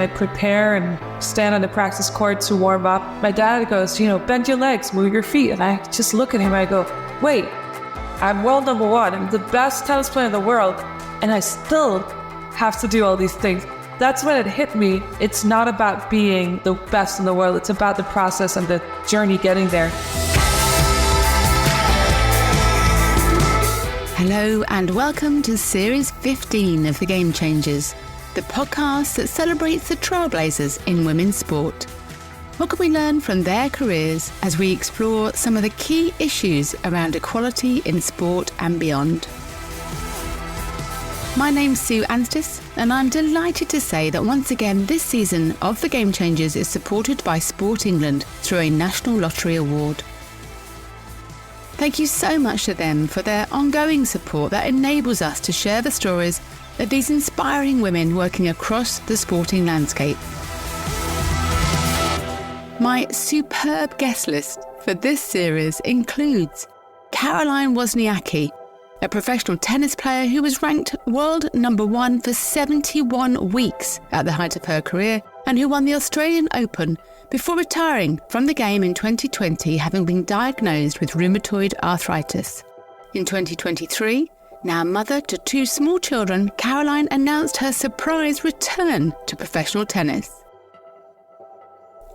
I prepare and stand on the practice court to warm up, my dad goes, bend your legs, move your feet. And I just look at him and I go, wait, I'm world number one. I'm the best tennis player in the world. And I still have to do all these things. That's when it hit me. It's not about being the best in the world. It's about the process and the journey getting there. Hello and welcome to Series 15 of The Game Changers, the podcast that celebrates the trailblazers in women's sport. What can we learn from their careers as we explore some of the key issues around equality in sport and beyond? My name's Sue Anstiss, and I'm delighted to say that once again this season of The Game Changers is supported by Sport England through a National Lottery Award. Thank you so much to them for their ongoing support that enables us to share the stories of these inspiring women working across the sporting landscape. My superb guest list for this series includes Caroline Wozniacki, a professional tennis player who was ranked world number one for 71 weeks at the height of her career and who won the Australian Open before retiring from the game in 2020, having been diagnosed with rheumatoid arthritis. In 2023, now mother to two small children, Caroline announced her surprise return to professional tennis.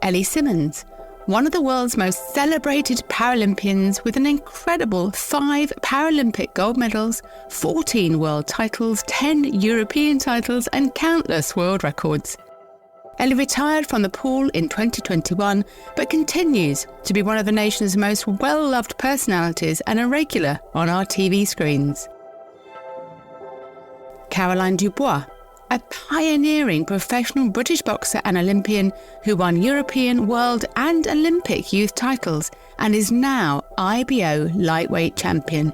Ellie Simmonds, one of the world's most celebrated Paralympians with an incredible 5 Paralympic gold medals, 14 world titles, 10 European titles and countless world records. Ellie retired from the pool in 2021, but continues to be one of the nation's most well-loved personalities and a regular on our TV screens. Caroline Dubois, a pioneering professional British boxer and Olympian who won European, World and Olympic youth titles and is now IBO lightweight champion.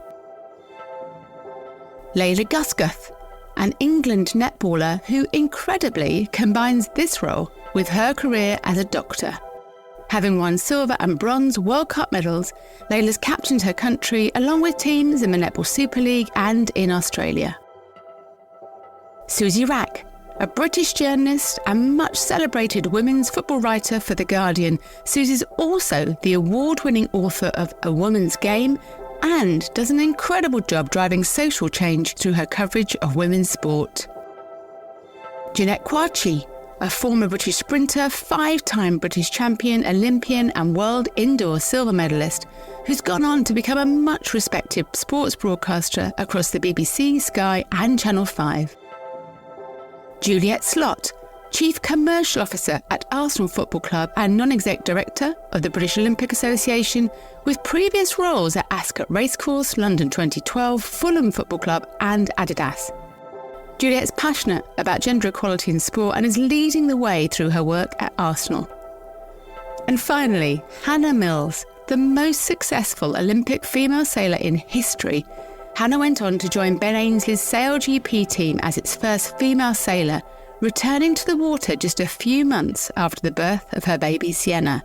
Layla Gusguth, an England netballer who incredibly combines this role with her career as a doctor. Having won silver and bronze World Cup medals, Layla's captained her country along with teams in the Netball Super League and in Australia. Susie Rack, a British journalist and much celebrated women's football writer for The Guardian, Susie's also the award-winning author of A Woman's Game and does an incredible job driving social change through her coverage of women's sport. Jeanette Kouachi, a former British sprinter, 5-time British champion, Olympian and world indoor silver medalist, who's gone on to become a much-respected sports broadcaster across the BBC, Sky and Channel 5. Juliette Slot, Chief Commercial Officer at Arsenal Football Club and Non-Exec Director of the British Olympic Association, with previous roles at Ascot Racecourse, London 2012, Fulham Football Club and Adidas. Juliette's passionate about gender equality in sport and is leading the way through her work at Arsenal. And finally, Hannah Mills, the most successful Olympic female sailor in history. Hannah went on to join Ben Ainsley's Sail GP team as its first female sailor, returning to the water just a few months after the birth of her baby Sienna.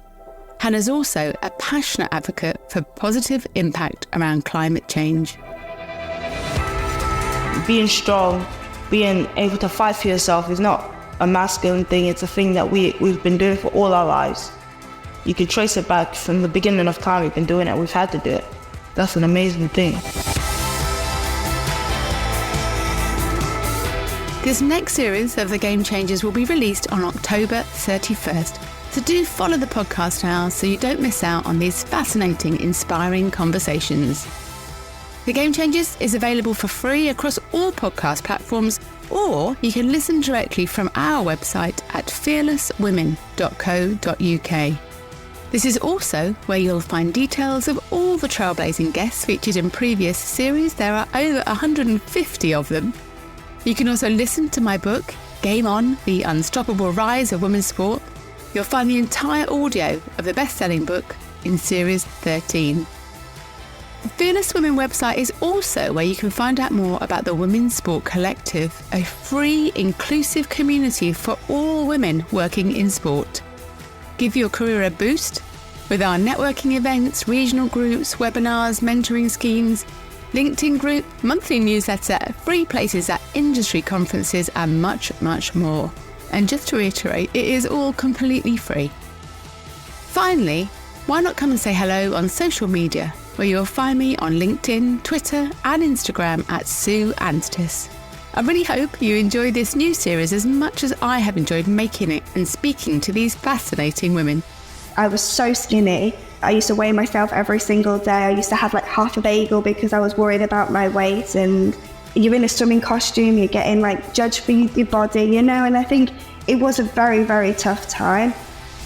Hannah's also a passionate advocate for positive impact around climate change. Being strong, being able to fight for yourself is not a masculine thing, it's a thing that we've been doing for all our lives. You can trace it back from the beginning of time, we've been doing it, we've had to do it. That's an amazing thing. This next series of The Game Changers will be released on October 31st, so do follow the podcast now so you don't miss out on these fascinating, inspiring conversations. The Game Changers is available for free across all podcast platforms, or you can listen directly from our website at fearlesswomen.co.uk. This is also where you'll find details of all the trailblazing guests featured in previous series. There are over 150 of them. You can also listen to my book, Game On, The Unstoppable Rise of Women's Sport. You'll find the entire audio of the best-selling book in Series 13. The Fearless Women website is also where you can find out more about the Women's Sport Collective, a free, inclusive community for all women working in sport. Give your career a boost with our networking events, regional groups, webinars, mentoring schemes, LinkedIn group, monthly newsletter, free places at industry conferences and much, much more. And just to reiterate, it is all completely free. Finally, why not come and say hello on social media, where you'll find me on LinkedIn, Twitter and Instagram at Sue Anstiss. I really hope you enjoyed this new series as much as I have enjoyed making it and speaking to these fascinating women. I was so skinny. I used to weigh myself every single day. I used to have like half a bagel because I was worried about my weight. And you're in a swimming costume, you're getting like judged for your body, you know, and I think it was a very, very tough time.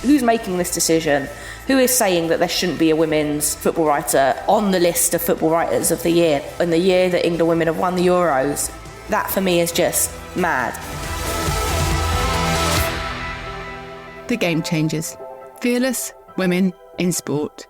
Who's making this decision? Who is saying that there shouldn't be a women's football writer on the list of football writers of the year in the year that England women have won the Euros? That for me is just mad. The Game Changers. Fearless women in sport.